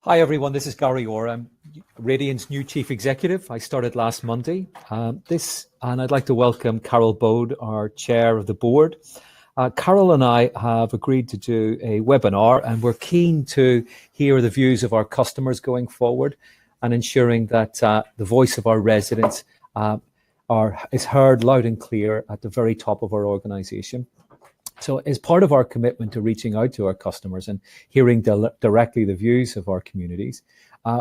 Hi everyone, this is Gary Orr. I'm Radian's new Chief Executive. I started last Monday. And I'd like to welcome Carol Bode, our Chair of the Board. Carol and I have agreed to do a webinar, and we're keen to hear the views of our customers going forward and ensuring that the voice of our residents is heard loud and clear at the very top of our organisation. So as part of our commitment to reaching out to our customers and hearing directly the views of our communities,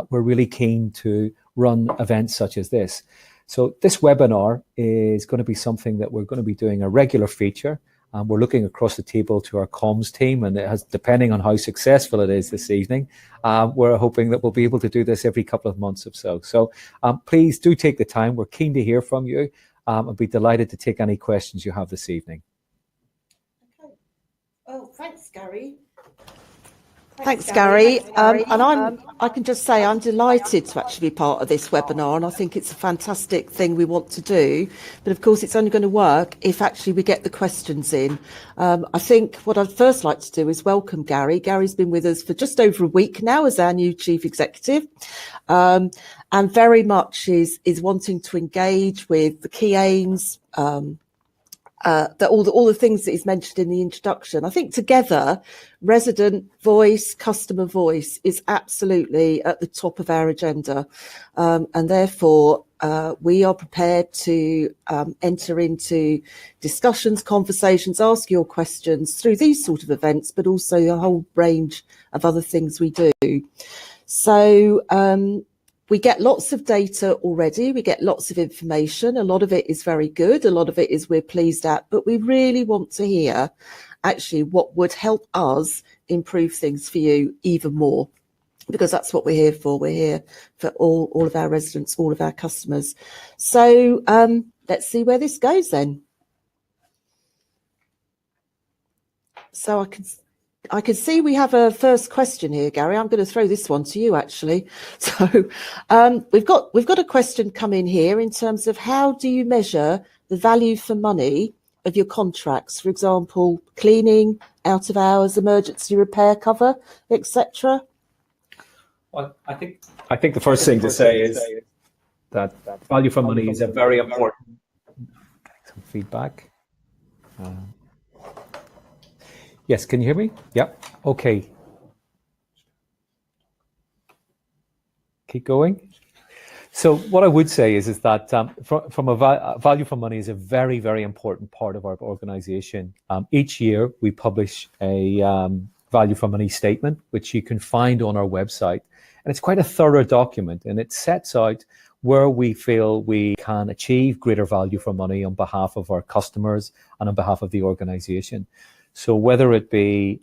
we're really keen to run events such as this. So this webinar is going to be something that we're going to be doing a regular feature. We're looking across the table to our comms team, and it has, depending on how successful it is this evening, we're hoping that we'll be able to do this every couple of months or so. So please do take the time. We're keen to hear from you. I'll be delighted to take any questions you have this evening. Oh, thanks, Gary. Thanks, Gary. I can just say I'm delighted to actually be part of this webinar, and I think it's a fantastic thing we want to do. But of course, it's only going to work if actually we get the questions in. I think what I'd first like to do is welcome Gary. Gary's been with us for just over a week now as our new Chief Executive, and very much is wanting to engage with the key aims, all the things that he's mentioned in the introduction. I think together, resident voice, customer voice is absolutely at the top of our agenda. And therefore, we are prepared to enter into discussions, conversations, ask your questions through these sort of events, but also a whole range of other things we do. So, we get lots of data already. We get lots of information. A lot of it is very good. A lot of it is we're pleased at, but we really want to hear actually what would help us improve things for you even more, because that's what we're here for. We're here for all of our residents, all of our customers. So let's see where this goes then. So I can see we have a first question here, Gary. I'm going to throw this one to you, actually. So we've got a question come in here in terms of how do you measure the value for money of your contracts? For example, cleaning, out of hours, emergency repair cover, etc. Well, I think the first thing to say is that value for money is a very important. Some feedback. Yes, can you hear me? Yeah. Okay. Keep going. So what I would say is that from a value for money is a very, very important part of our organization. Each year we publish a value for money statement, which you can find on our website. And it's quite a thorough document, and it sets out where we feel we can achieve greater value for money on behalf of our customers and on behalf of the organization. So whether it be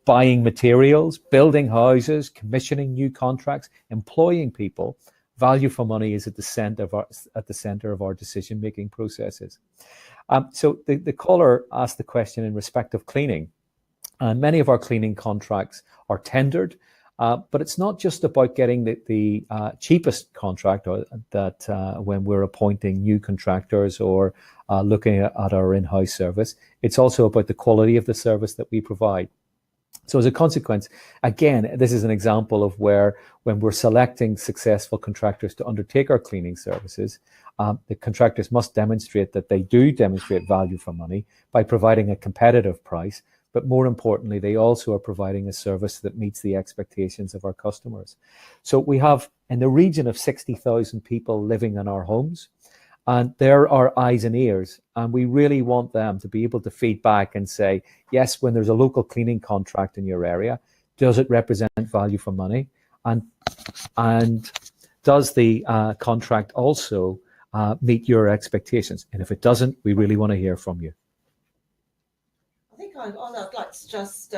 buying materials, building houses, commissioning new contracts, employing people, value for money is at the center of our decision-making processes. So the caller asked the question in respect of cleaning, and many of our cleaning contracts are tendered, but it's not just about getting the cheapest contract, or that when we're appointing new contractors or looking at our in-house service. It's also about the quality of the service that we provide. So as a consequence, again, this is an example of where when we're selecting successful contractors to undertake our cleaning services, the contractors must demonstrate that they do demonstrate value for money by providing a competitive price, but more importantly, they also are providing a service that meets the expectations of our customers. So we have in the region of 60,000 people living in our homes, and they're our eyes and ears, and we really want them to be able to feed back and say, yes, when there's a local cleaning contract in your area, does it represent value for money? And does the contract also meet your expectations? And if it doesn't, we really want to hear from you. I think I'd like to just...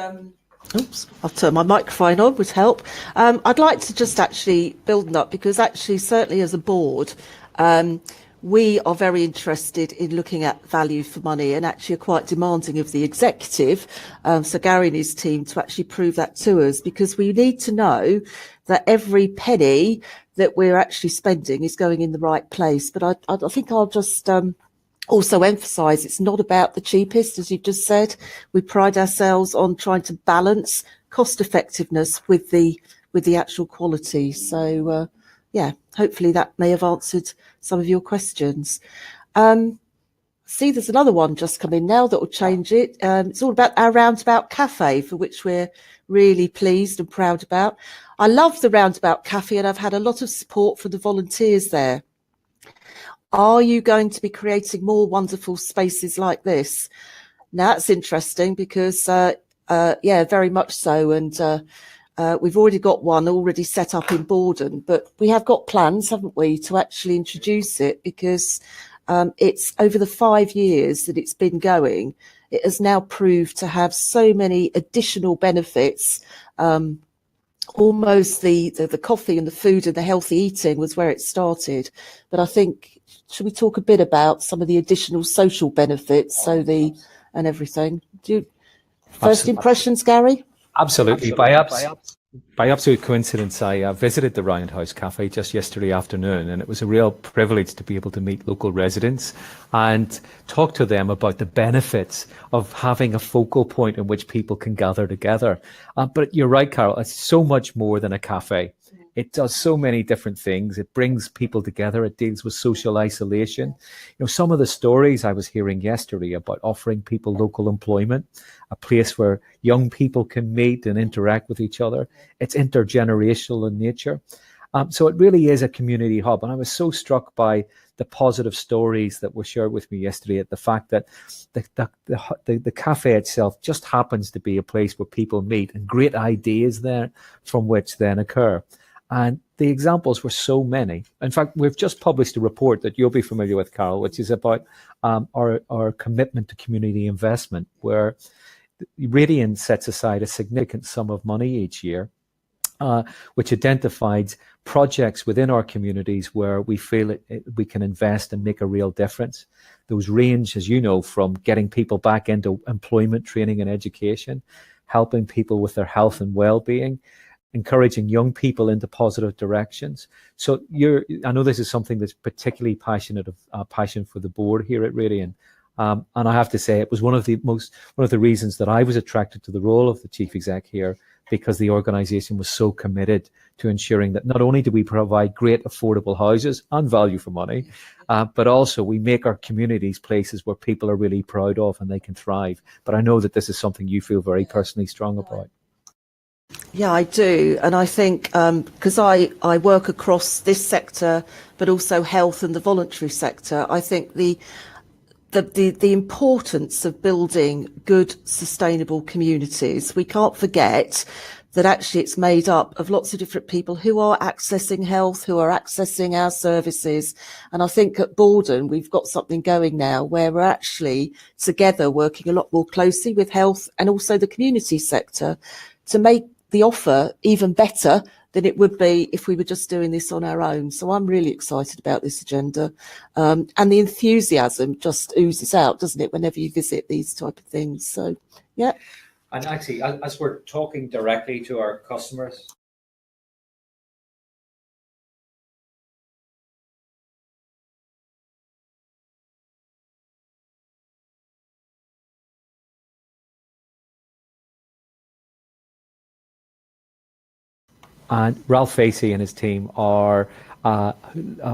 Oops, I'll turn my microphone on, would help. I'd like to just actually build up, because actually, certainly as a board, we are very interested in looking at value for money, and actually are quite demanding of the executive, so Gary and his team, to actually prove that to us, because we need to know that every penny that we're actually spending is going in the right place. But I think I'll just also emphasize it's not about the cheapest, as you've just said. We pride ourselves on trying to balance cost effectiveness with the actual quality. So yeah, hopefully that may have answered some of your questions. See, there's another one just come in now that will change it. It's all about our Roundabout Cafe, for which we're really pleased and proud about. I love the Roundabout Cafe, and I've had a lot of support from the volunteers there. Are you going to be creating more wonderful spaces like this? Now, that's interesting because, yeah, very much so. And we've already got one already set up in Borden, but we have got plans, haven't we, to actually introduce it, because it's over the 5 years that it's been going. It has now proved to have so many additional benefits. Almost the coffee and the food and the healthy eating was where it started. But I think, should we talk a bit about some of the additional social benefits, and everything? First impressions, Gary? Absolutely. By absolute coincidence, I visited the Roundhouse Cafe just yesterday afternoon, and it was a real privilege to be able to meet local residents and talk to them about the benefits of having a focal point in which people can gather together. But you're right, Carol, it's so much more than a cafe. It does so many different things. It brings people together. It deals with social isolation. You know, some of the stories I was hearing yesterday about offering people local employment, a place where young people can meet and interact with each other. It's intergenerational in nature. So it really is a community hub. And I was so struck by the positive stories that were shared with me yesterday, at the fact that the cafe itself just happens to be a place where people meet, and great ideas there from which then occur. And the examples were so many. In fact, we've just published a report that you'll be familiar with, Carol, which is about our commitment to community investment, where Radian sets aside a significant sum of money each year, which identifies projects within our communities where we feel we can invest and make a real difference. Those range, as you know, from getting people back into employment, training and education, helping people with their health and well-being, encouraging young people into positive directions. So I know this is something that's particularly passion for the board here at Radian. And I have to say, it was one of the reasons that I was attracted to the role of the chief exec here, because the organization was so committed to ensuring that not only do we provide great affordable houses and value for money, but also we make our communities places where people are really proud of and they can thrive. But I know that this is something you feel very personally strong about. Yeah, I do. And I think because I work across this sector, but also health and the voluntary sector, I think the importance of building good, sustainable communities. We can't forget that actually it's made up of lots of different people who are accessing health, who are accessing our services. And I think at Borden, we've got something going now where we're actually together working a lot more closely with health and also the community sector to make the offer even better than it would be if we were just doing this on our own. So I'm really excited about this agenda. And the enthusiasm just oozes out, doesn't it, whenever you visit these type of things. So, yeah. And actually, as we're talking directly to our customers, and Ralph Facey and his team are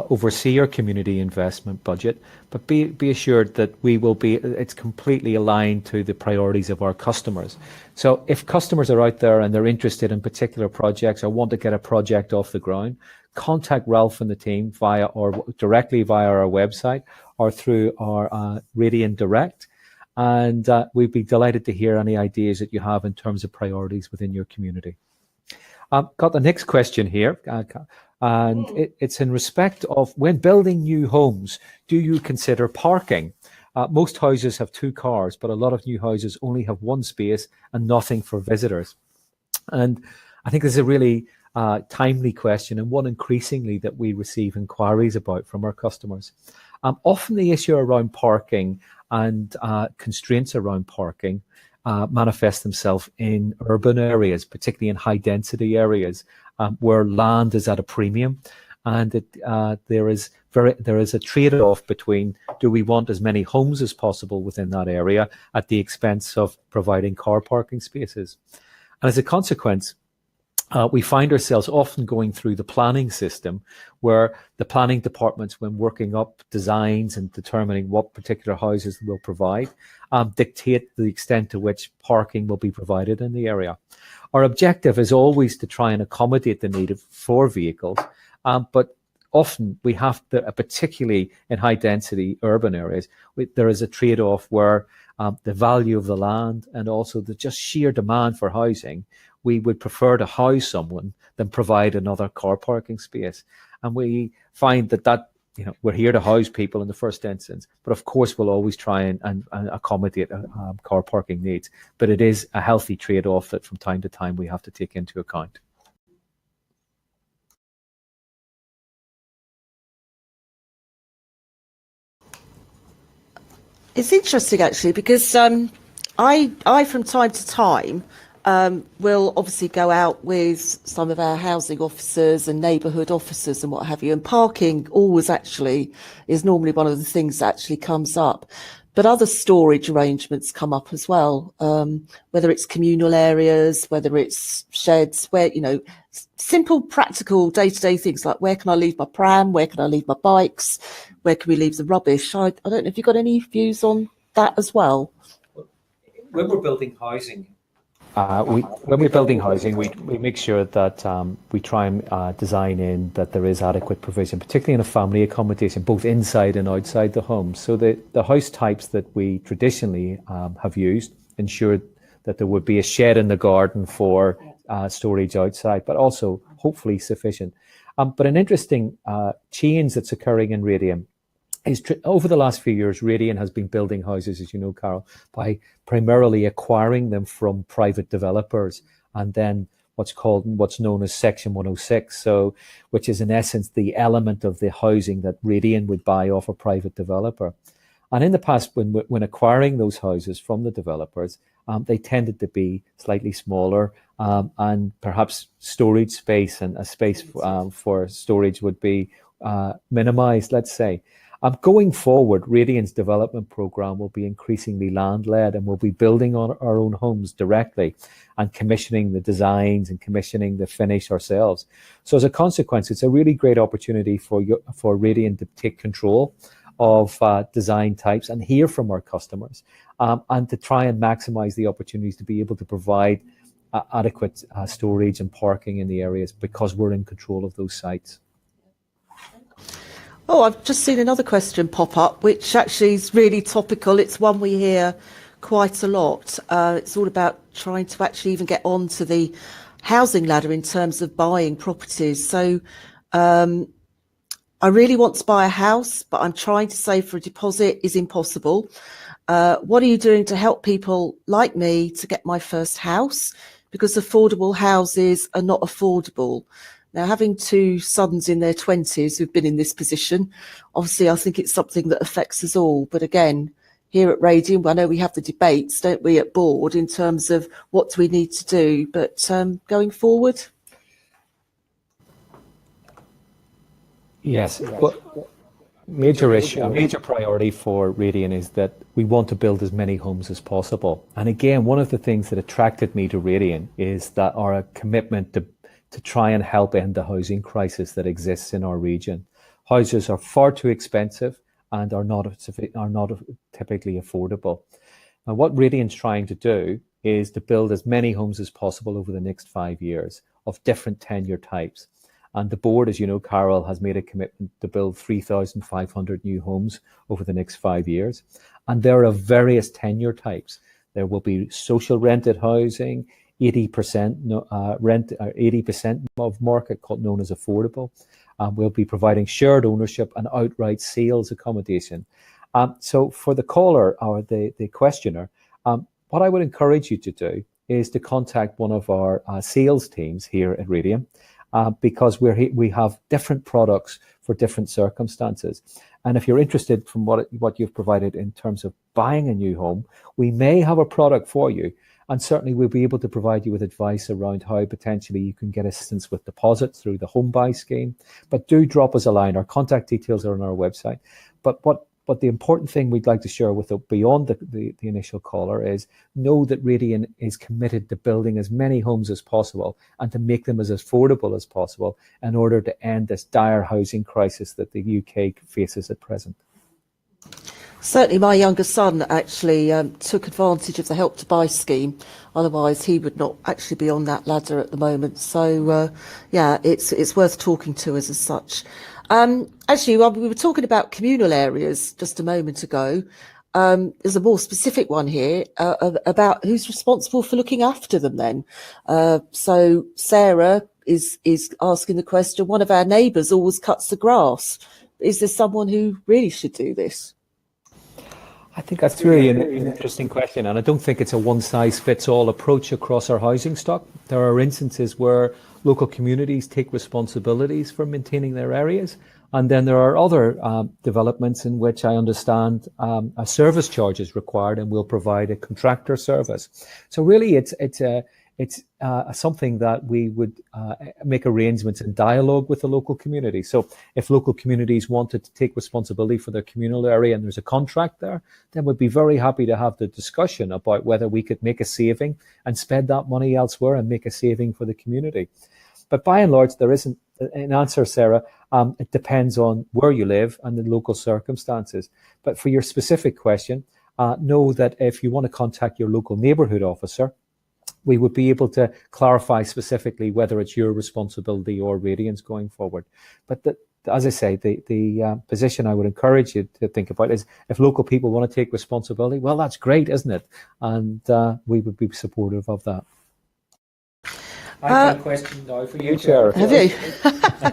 oversee our community investment budget, but be assured that it's completely aligned to the priorities of our customers. So if customers are out there and they're interested in particular projects or want to get a project off the ground, contact Ralph and the team directly via our website or through our Radian Direct. And we'd be delighted to hear any ideas that you have in terms of priorities within your community. Got the next question here, and it's in respect of when building new homes, do you consider parking? Most houses have 2 cars, but a lot of new houses only have 1 space and nothing for visitors. And I think this is a really timely question, and one increasingly that we receive inquiries about from our customers. Often the issue around parking and constraints around parking manifest themselves in urban areas, particularly in high density areas where land is at a premium. and there is a trade-off between, do we want as many homes as possible within that area at the expense of providing car parking spaces? And as a consequence, we find ourselves often going through the planning system, where the planning departments, when working up designs and determining what particular houses will provide, dictate the extent to which parking will be provided in the area. Our objective is always to try and accommodate the need for vehicles, but often we have to, particularly in high density urban areas, there is a trade-off where the value of the land and also the just sheer demand for housing, we would prefer to house someone than provide another car parking space. And we find that we're here to house people in the first instance, but of course we'll always try and accommodate car parking needs. But it is a healthy trade-off that from time to time we have to take into account. It's interesting actually, because I from time to time will obviously go out with some of our housing officers and neighbourhood officers and what have you, and parking always actually is normally one of the things that actually comes up. But other storage arrangements come up as well, whether it's communal areas, whether it's sheds, where, simple, practical, day-to-day things like, where can I leave my pram? Where can I leave my bikes? Where can we leave the rubbish? I don't know if you've got any views on that as well. When we're building housing, we make sure that we try and design in that there is adequate provision, particularly in a family accommodation, both inside and outside the home. So the house types that we traditionally have used ensure that there would be a shed in the garden for storage outside, but also hopefully sufficient. But an interesting change that's occurring in Radian is over the last few years, Radian has been building houses, as you know, Carol, by primarily acquiring them from private developers, and then what's known as Section 106, so which is in essence the element of the housing that Radian would buy off a private developer. And in the past, when acquiring those houses from the developers, they tended to be slightly smaller, and perhaps storage space and a space for storage would be minimized, let's say. Going forward, Radian's development program will be increasingly land-led, and we'll be building on our own homes directly and commissioning the designs and commissioning the finish ourselves. So as a consequence, it's a really great opportunity for Radian to take control of design types and hear from our customers, and to try and maximize the opportunities to be able to provide adequate storage and parking in the areas, because we're in control of those sites. Oh, I've just seen another question pop up, which actually is really topical. It's one we hear quite a lot. It's all about trying to actually even get onto the housing ladder in terms of buying properties. So I really want to buy a house, but I'm trying to save for a deposit is impossible. What are you doing to help people like me to get my first house? Because affordable houses are not affordable. Now, having two sons in their 20s who've been in this position, obviously I think it's something that affects us all. But again, here at Radian, I know we have the debates, don't we, at Bode, in terms of what do we need to do. But going forward? Yes. Well, major priority for Radian is that we want to build as many homes as possible. And again, one of the things that attracted me to Radian is that our commitment to try and help end the housing crisis that exists in our region. Houses are far too expensive and are not typically affordable. Now, what Radian's trying to do is to build as many homes as possible over the next 5 years of different tenure types. And the board, as you know, Carol, has made a commitment to build 3,500 new homes over the next 5 years. And there are various tenure types. There will be social rented housing, 80% rent, 80% of market known as affordable. We'll be providing shared ownership and outright sales accommodation. So for the caller or the questioner, what I would encourage you to do is to contact one of our sales teams here at Radian, because we have different products for different circumstances. And if you're interested from what you've provided in terms of buying a new home, we may have a product for you. And certainly we'll be able to provide you with advice around how potentially you can get assistance with deposits through the home buy scheme. But do drop us a line. Our contact details are on our website. But the important thing we'd like to share with beyond the initial caller is know that Radian is committed to building as many homes as possible and to make them as affordable as possible in order to end this dire housing crisis that the UK faces at present. Certainly, my younger son actually took advantage of the Help to Buy scheme. Otherwise, he would not actually be on that ladder at the moment. So, yeah, it's worth talking to us as such. Actually, we were talking about communal areas just a moment ago. There's a more specific one here about who's responsible for looking after them then. So Sarah is asking the question, one of our neighbours always cuts the grass. Is there someone who really should do this? I think that's really an interesting question, and I don't think it's a one-size-fits-all approach across our housing stock. There are instances where local communities take responsibilities for maintaining their areas, and then there are other developments in which I understand a service charge is required, and we'll provide a contractor service. So really, it's something that we would make arrangements in dialogue with the local community. So if local communities wanted to take responsibility for their communal area and there's a contract there, then we'd be very happy to have the discussion about whether we could make a saving and spend that money elsewhere and make a saving for the community. But by and large, there isn't an answer, Sarah. It depends on where you live and the local circumstances. But for your specific question, know that if you want to contact your local neighbourhood officer, we would be able to clarify specifically whether it's your responsibility or Radian's going forward. But as I say, the position I would encourage you to think about is if local people want to take responsibility, well, that's great, isn't it? And we would be supportive of that. I have a question now for you, Chair. Have you?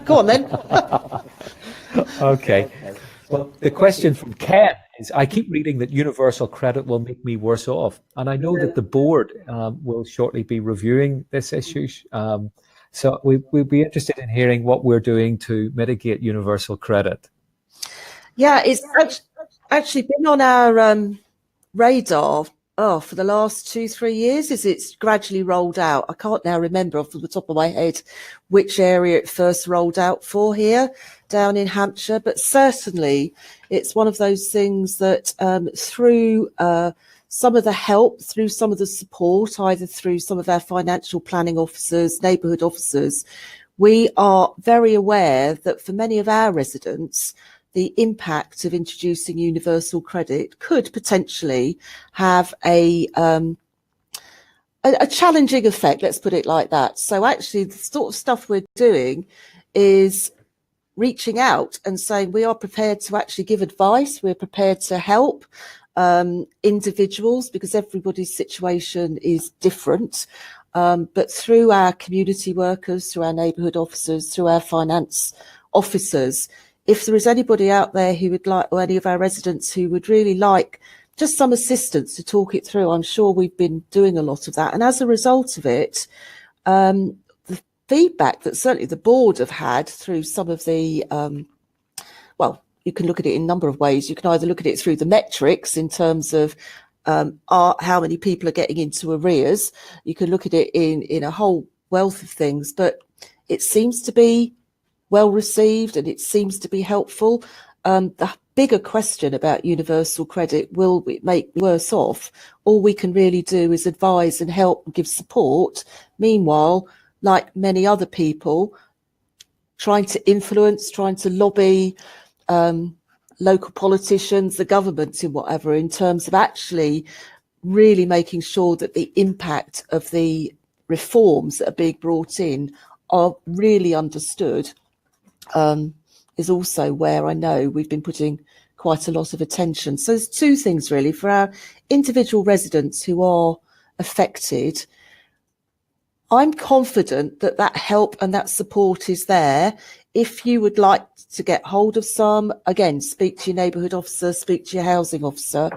Go on then. Okay. Well, the question from Ken is, I keep reading that universal credit will make me worse off. And I know that the board will shortly be reviewing this issue. So we'd be interested in hearing what we're doing to mitigate universal credit. Yeah, it's actually been on our radar for the last 2-3 years as it's gradually rolled out. I can't now remember off the top of my head which area it first rolled out for here down in Hampshire, but certainly it's one of those things that through some of the help, through some of the support, either through some of our financial planning officers, neighbourhood officers, we are very aware that for many of our residents, the impact of introducing universal credit could potentially have a challenging effect, let's put it like that. So actually the sort of stuff we're doing is reaching out and saying we are prepared to actually give advice, we're prepared to help individuals because everybody's situation is different. But through our community workers, through our neighbourhood officers, through our finance officers, if there is anybody out there who would like, or any of our residents who would really like just some assistance to talk it through, I'm sure we've been doing a lot of that. And as a result of it, the feedback that certainly the board have had through some of the, well, you can look at it in a number of ways. You can either look at it through the metrics in terms of how many people are getting into arrears. You can look at it in a whole wealth of things, but it seems to be well received and it seems to be helpful. The bigger question about universal credit, will it make me worse off? All we can really do is advise and help and give support. Meanwhile, like many other people, trying to influence, trying to lobby local politicians, the governments in whatever, in terms of actually really making sure that the impact of the reforms that are being brought in are really understood, is also where I know we've been putting quite a lot of attention. So there's two things really for our individual residents who are affected. I'm confident that that help and that support is there. If you would like to get hold of some, again, speak to your neighbourhood officer, speak to your housing officer.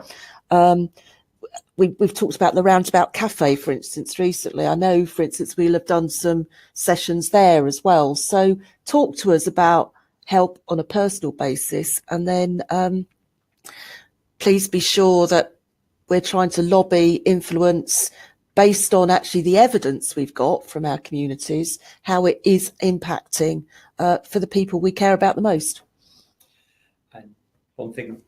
we've talked about the Roundabout Cafe, for instance, recently. I know, for instance, we'll have done some sessions there as well. So talk to us about help on a personal basis, and then please be sure that we're trying to lobby, influence, based on actually the evidence we've got from our communities, how it is impacting for the people we care about the most. And one thing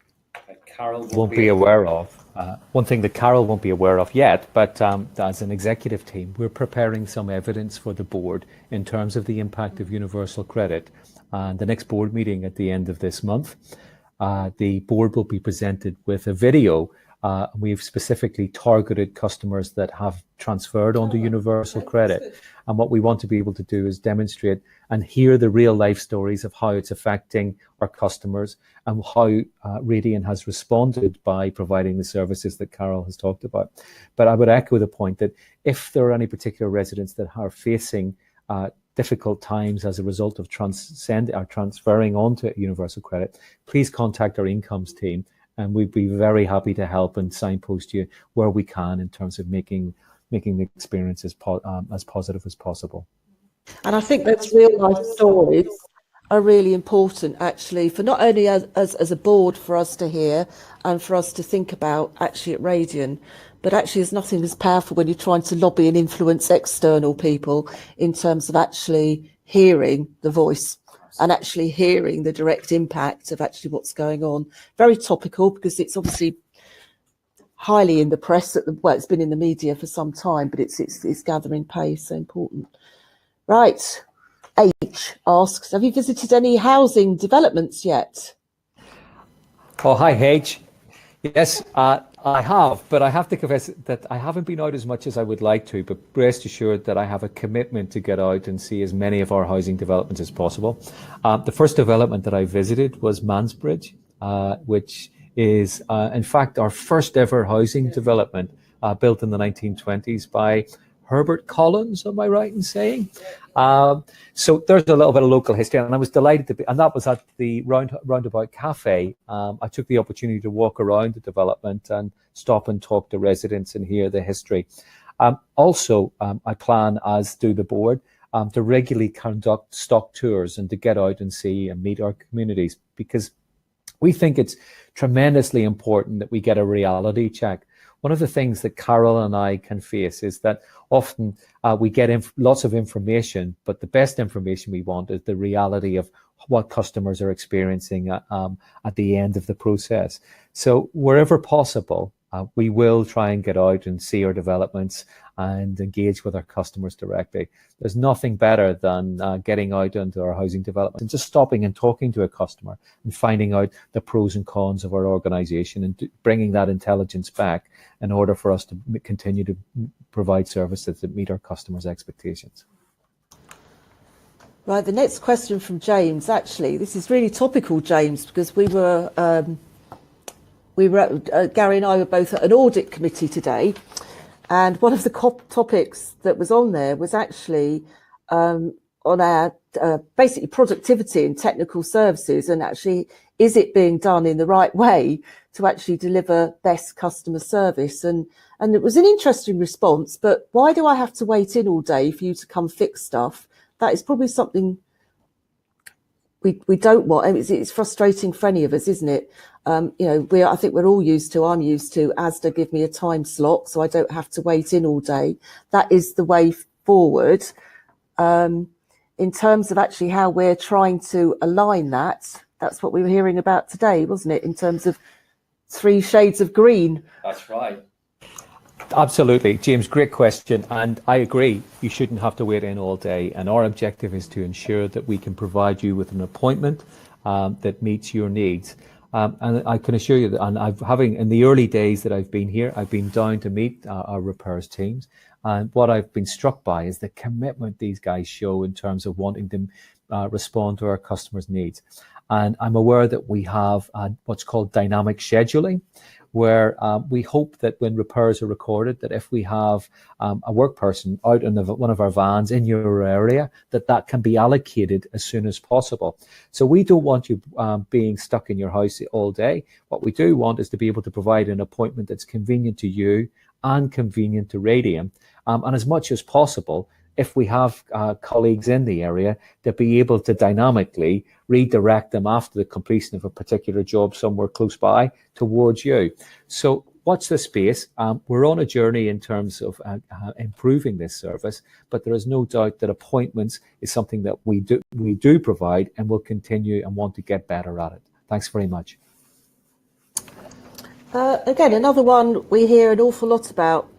that Carol won't be aware of, yet, but as an executive team, we're preparing some evidence for the board in terms of the impact of universal credit. And the next board meeting at the end of this month, the board will be presented with a video. We've specifically targeted customers that have transferred onto universal credit. And what we want to be able to do is demonstrate and hear the real life stories of how it's affecting our customers and how Radian has responded by providing the services that Carol has talked about. But I would echo the point that if there are any particular residents that are facing difficult times as a result of transferring onto universal credit, please contact our incomes team, and we'd be very happy to help and signpost you where we can in terms of making the experience as positive as possible. And I think those real life stories are really important, actually, for not only as a board for us to hear and for us to think about actually at Radian, but actually there's nothing as powerful when you're trying to lobby and influence external people in terms of actually hearing the voice and actually hearing the direct impact of actually what's going on. Very topical, because it's obviously highly in the press well, it's been in the media for some time, but it's gathering pace. So important. Right. H asks, have you visited any housing developments yet? Oh, hi, H. Yes, I have, but I have to confess that I haven't been out as much as I would like to, but rest assured that I have a commitment to get out and see as many of our housing developments as possible. The first development that I visited was Mansbridge, which is, in fact, our first ever housing development built in the 1920s by Herbert Collins, am I right in saying? So there's a little bit of local history, and I was delighted to be, and that was at the Roundabout Cafe. I took the opportunity to walk around the development and stop and talk to residents and hear the history. Also, I plan, as do the board, to regularly conduct stock tours and to get out and see and meet our communities, because we think it's tremendously important that we get a reality check. One of the things that Carol and I can face is that often we get lots of information, but the best information we want is the reality of what customers are experiencing at the end of the process. So wherever possible, we will try and get out and see our developments and engage with our customers directly. There's nothing better than getting out into our housing development and just stopping and talking to a customer and finding out the pros and cons of our organisation and bringing that intelligence back in order for us to continue to provide services that meet our customers' expectations. Right, the next question from James, actually, this is really topical, James, because we were Gary and I were both at an audit committee today, and one of the topics that was on there was actually on our basically productivity and technical services, and actually is it being done in the right way to actually deliver best customer service. And it was an interesting response, but why do I have to wait in all day for you to come fix stuff? That is probably something we don't want. I mean, it's frustrating for any of us, isn't it? You know, I think we're all used to, I'm used to ASDA give me a time slot so I don't have to wait in all day. That is the way forward. In terms of actually how we're trying to align that, that's what we were hearing about today, wasn't it? In terms of 3 shades of green. That's right. Absolutely, James, great question. And I agree, you shouldn't have to wait in all day. And our objective is to ensure that we can provide you with an appointment that meets your needs. And I can assure you that, and in the early days that I've been here, I've been down to meet our repairs teams. And what I've been struck by is the commitment these guys show in terms of wanting to respond to our customers' needs. And I'm aware that we have what's called dynamic scheduling, where we hope that when repairs are recorded, that if we have a work person out in one of our vans in your area, that can be allocated as soon as possible. So we don't want you being stuck in your house all day. What we do want is to be able to provide an appointment that's convenient to you and convenient to Radian. And as much as possible, if we have colleagues in the area, to be able to dynamically redirect them after the completion of a particular job somewhere close by towards you. So watch this space. We're on a journey in terms of improving this service, but there is no doubt that appointments is something that we do provide and will continue and want to get better at it. Thanks very much. Again, another one we hear an awful lot about.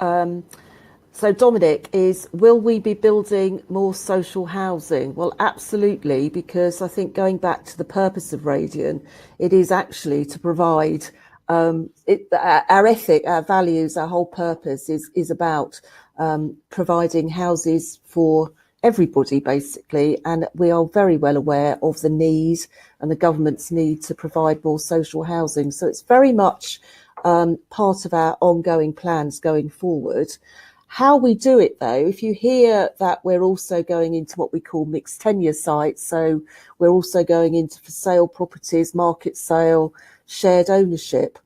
So Dominic, is will we be building more social housing? Well, absolutely, because I think going back to the purpose of Radian, it is actually to provide our ethic, our values, our whole purpose is about providing houses for everybody, basically. And we are very well aware of the need and the government's need to provide more social housing. So it's very much part of our ongoing plans going forward. How we do it, though, if you hear that we're also going into what we call mixed tenure sites, so we're also going into for sale properties, market sale, shared ownership,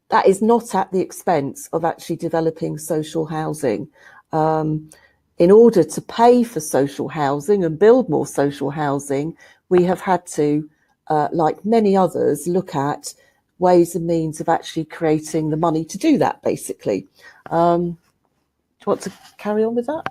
that is not at the expense of actually developing social housing. In order to pay for social housing and build more social housing, we have had to, like many others, look at ways and means of actually creating the money to do that, basically. Do you want to carry on with that?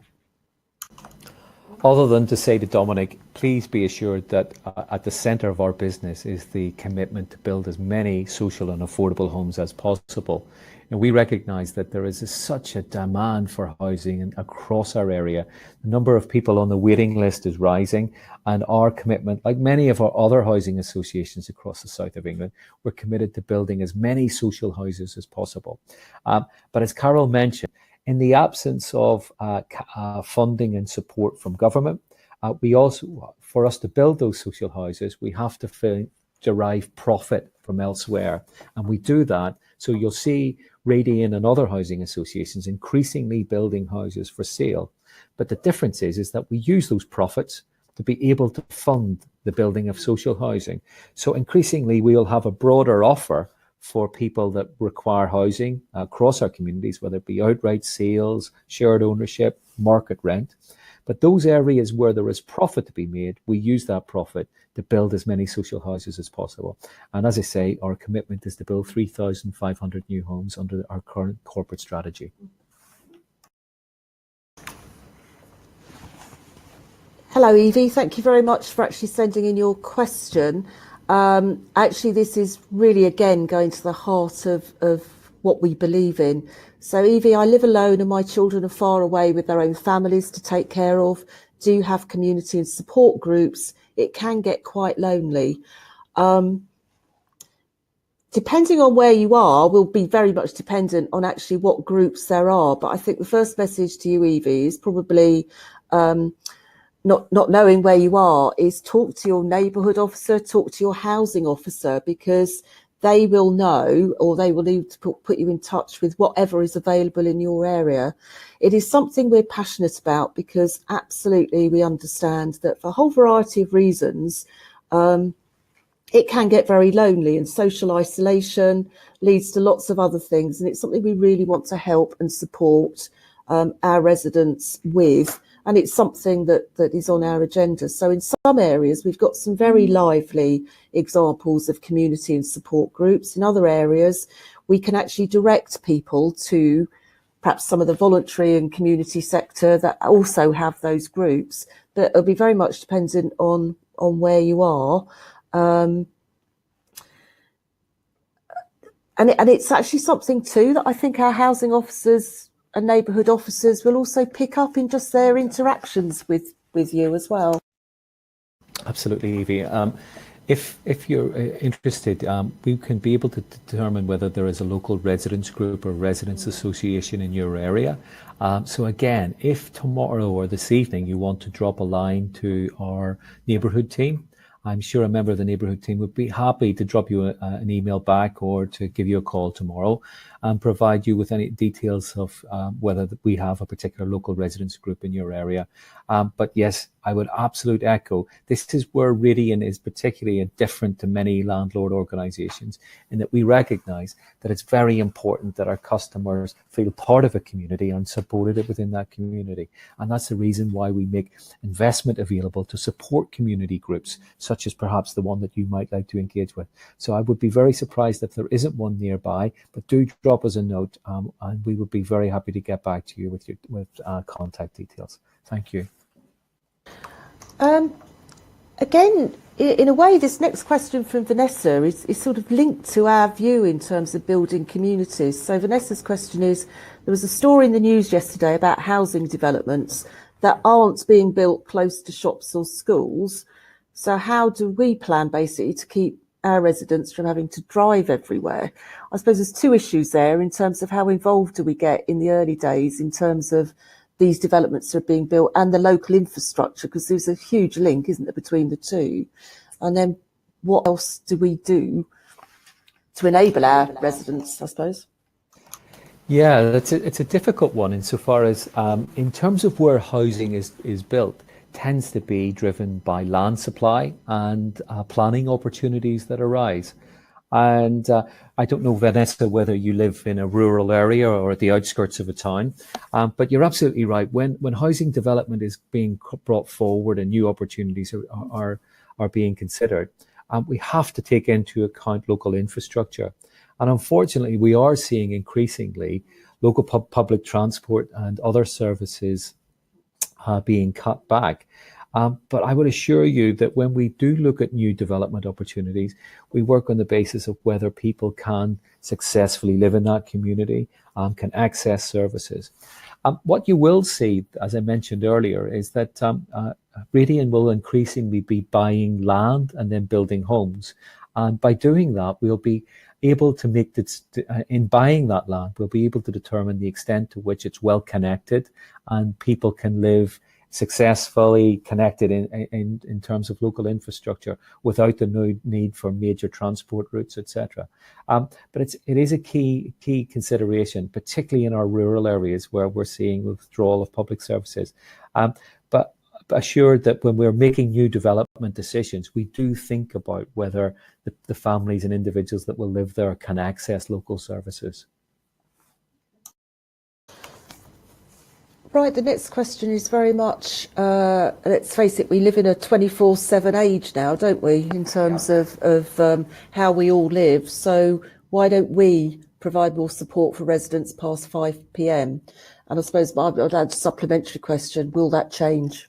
Other than to say to Dominic, please be assured that at the centre of our business is the commitment to build as many social and affordable homes as possible. And we recognise that there is such a demand for housing across our area. The number of people on the waiting list is rising, and our commitment, like many of our other housing associations across the south of England, we're committed to building as many social houses as possible. But as Carol mentioned, in the absence of funding and support from government, we also, for us to build those social houses, we have to derive profit from elsewhere. And we do that. So you'll see Radian and other housing associations increasingly building houses for sale. But the difference is that we use those profits to be able to fund the building of social housing. So increasingly, we'll have a broader offer for people that require housing across our communities, whether it be outright sales, shared ownership, market rent. But those areas where there is profit to be made, we use that profit to build as many social houses as possible. And as I say, our commitment is to build 3,500 new homes under our current corporate strategy. Hello, Evie. Thank you very much for actually sending in your question. Actually, this is really, again, going to the heart of what we believe in. So, Evie, I live alone and my children are far away with their own families to take care of, do have community and support groups. It can get quite lonely. Depending on where you are, will be very much dependent on actually what groups there are. But I think the first message to you, Evie, is probably not knowing where you are, is talk to your neighbourhood officer, talk to your housing officer, because they will know, or they will need to put you in touch with whatever is available in your area. It is something we're passionate about because absolutely we understand that for a whole variety of reasons, it can get very lonely, and social isolation leads to lots of other things. And it's something we really want to help and support our residents with. And it's something that is on our agenda. So in some areas, we've got some very lively examples of community and support groups. In other areas, we can actually direct people to perhaps some of the voluntary and community sector that also have those groups. But it'll be very much dependent on where you are. And it's actually something too that I think our housing officers and neighbourhood officers will also pick up in just their interactions with you as well. Absolutely, Evie. If you're interested, we can be able to determine whether there is a local residents group or residents association in your area. So again, if tomorrow or this evening you want to drop a line to our neighbourhood team, I'm sure a member of the neighbourhood team would be happy to drop you an email back or to give you a call tomorrow and provide you with any details of whether we have a particular local residents group in your area. But yes, I would absolutely echo, this is where Radian is particularly different to many landlord organisations, in that we recognise that it's very important that our customers feel part of a community and supported within that community. And that's the reason why we make investment available to support community groups, such as perhaps the one that you might like to engage with. So I would be very surprised if there isn't one nearby, but do drop us a note and we would be very happy to get back to you with contact details. Thank you. Again, in a way, this next question from Vanessa is sort of linked to our view in terms of building communities. So Vanessa's question is, there was a story in the news yesterday about housing developments that aren't being built close to shops or schools. So how do we plan basically to keep our residents from having to drive everywhere? I suppose there's two issues there in terms of how involved do we get in the early days in terms of these developments that are being built and the local infrastructure, because there's a huge link, isn't there, between the two? And then what else do we do to enable our residents, I suppose? Yeah, it's a difficult one insofar as in terms of where housing is built, tends to be driven by land supply and planning opportunities that arise. And I don't know, Vanessa, whether you live in a rural area or at the outskirts of a town, but you're absolutely right. When housing development is being brought forward and new opportunities are being considered, we have to take into account local infrastructure. And unfortunately, we are seeing increasingly local public transport and other services being cut back. But I would assure you that when we do look at new development opportunities, we work on the basis of whether people can successfully live in that community, can access services. What you will see, as I mentioned earlier, is that Radian will increasingly be buying land and then building homes. And by doing that, we'll be able to make this, in buying that land, we'll be able to determine the extent to which it's well connected and people can live successfully connected in terms of local infrastructure without the need for major transport routes, etc. But it is a key consideration, particularly in our rural areas where we're seeing withdrawal of public services. But assured that when we're making new development decisions, we do think about whether the families and individuals that will live there can access local services. Right, the next question is very much, let's face it, we live in a 24/7 age now, don't we, in terms of how we all live. So why don't we provide more support for residents past 5 p.m? And I suppose I'd add a supplementary question, will that change?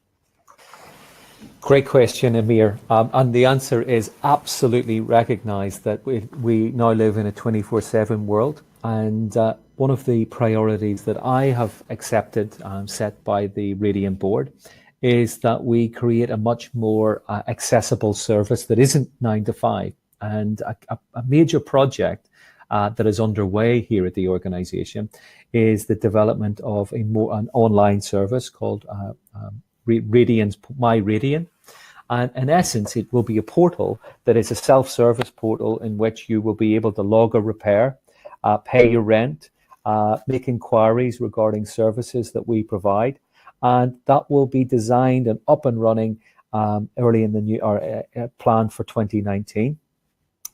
Great question, Amir. And the answer is absolutely recognise that we now live in a 24/7 world. And one of the priorities that I have accepted, set by the Radian board, is that we create a much more accessible service that isn't 9 to 5. And a major project that is underway here at the organisation is the development of an online service called Radian's My Radian. And in essence, it will be a portal that is a self-service portal in which you will be able to log a repair, pay your rent, make inquiries regarding services that we provide, and that will be designed and up and running early in the new plan for 2019.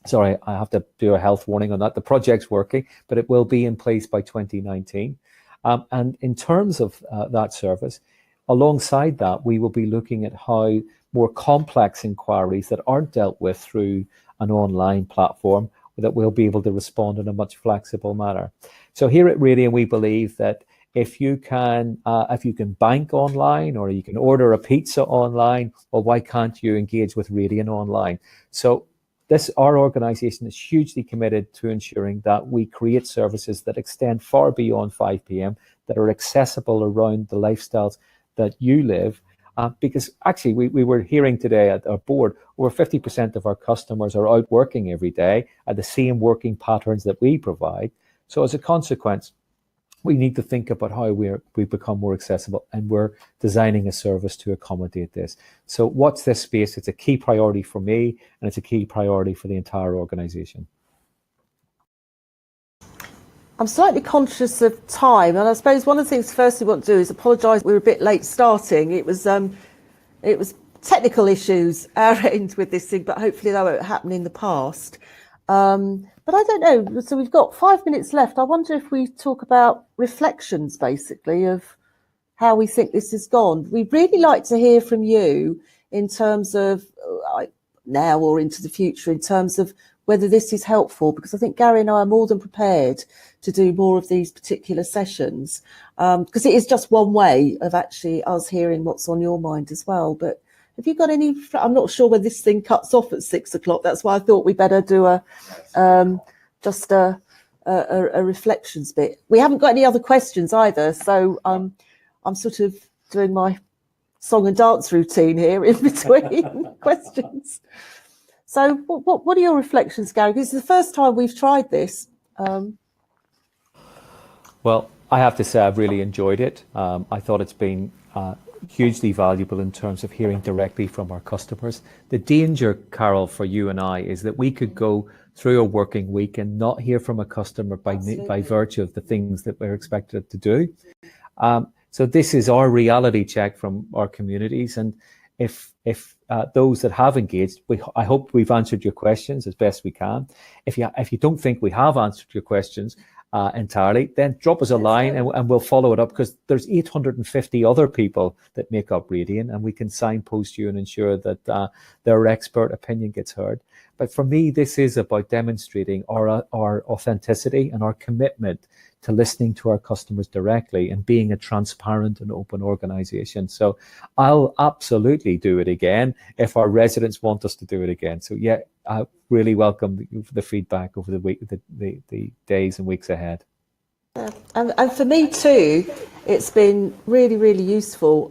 Sorry, I have to do a health warning on that. The project's working, but it will be in place by 2019. And in terms of that service, alongside that, we will be looking at how more complex inquiries that aren't dealt with through an online platform, that we'll be able to respond in a much flexible manner. So here at Radian, we believe that if you can bank online or you can order a pizza online, well, why can't you engage with Radian online? So our organisation is hugely committed to ensuring that we create services that extend far beyond 5 p.m, that are accessible around the lifestyles that you live. Because actually, we were hearing today at our board, over 50% of our customers are out working every day at the same working patterns that we provide. So as a consequence, we need to think about how we become more accessible, and we're designing a service to accommodate this. So watch this space. It's a key priority for me, and it's a key priority for the entire organisation. I'm slightly conscious of time, and I suppose one of the things first we want to do is apologise. We were a bit late starting. It was technical issues our end with this thing, but hopefully that won't happen in the past. But I don't know. So we've got 5 minutes left. I wonder if we talk about reflections, basically, of how we think this has gone. We'd really like to hear from you in terms of now or into the future, in terms of whether this is helpful, because I think Gary and I are more than prepared to do more of these particular sessions, because it is just one way of actually us hearing what's on your mind as well. But have you got any? I'm not sure whether this thing cuts off at 6 o'clock. That's why I thought we better do just a reflections bit. We haven't got any other questions either, so I'm sort of doing my song and dance routine here in between questions. So what are your reflections, Gary? This is the first time we've tried this. Well, I have to say I've really enjoyed it. I thought it's been hugely valuable in terms of hearing directly from our customers. The danger, Carol, for you and I is that we could go through a working week and not hear from a customer by virtue of the things that we're expected to do. So this is our reality check from our communities, and if those that have engaged, I hope we've answered your questions as best we can. If you don't think we have answered your questions entirely, then drop us a line and we'll follow it up, because there's 850 other people that make up Radian, and we can signpost you and ensure that their expert opinion gets heard. But for me, this is about demonstrating our authenticity and our commitment to listening to our customers directly and being a transparent and open organisation. So I'll absolutely do it again if our residents want us to do it again. So yeah, I really welcome the feedback over the week, the days and weeks ahead. And for me too, it's been really, really useful.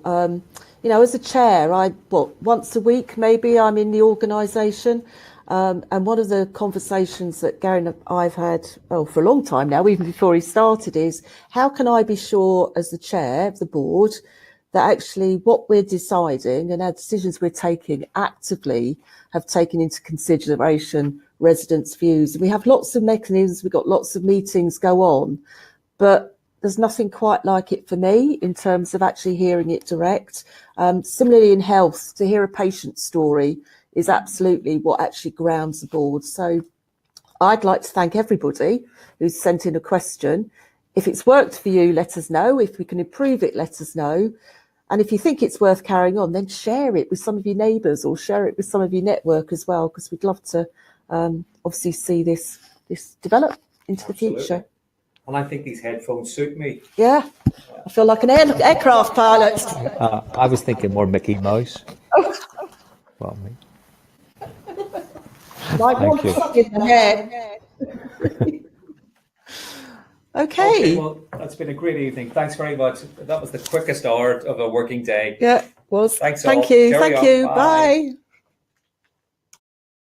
You know, as a chair, once a week maybe I'm in the organisation. And one of the conversations that Gary and I've had for a long time now, even before he started, is how can I be sure as the chair of the board that actually what we're deciding and our decisions we're taking actively have taken into consideration residents' views. And we have lots of mechanisms, we've got lots of meetings go on, but there's nothing quite like it for me in terms of actually hearing it direct. Similarly in health, to hear a patient story is absolutely what actually grounds the board. So I'd like to thank everybody who's sent in a question. If it's worked for you, let us know. If we can improve it, let us know. And if you think it's worth carrying on, then share it with some of your neighbours or share it with some of your network as well, because we'd love to obviously see this develop into the future. And I think these headphones suit me. Yeah, I feel like an aircraft pilot. I was thinking more Mickey Mouse. Well, me. Thank you. In the head. Okay. Well, that's been a great evening. Thanks very much. That was the quickest hour of a working day. Yeah, it was. Thanks. Thank all. you. Carry Thank on. you. Bye. Bye.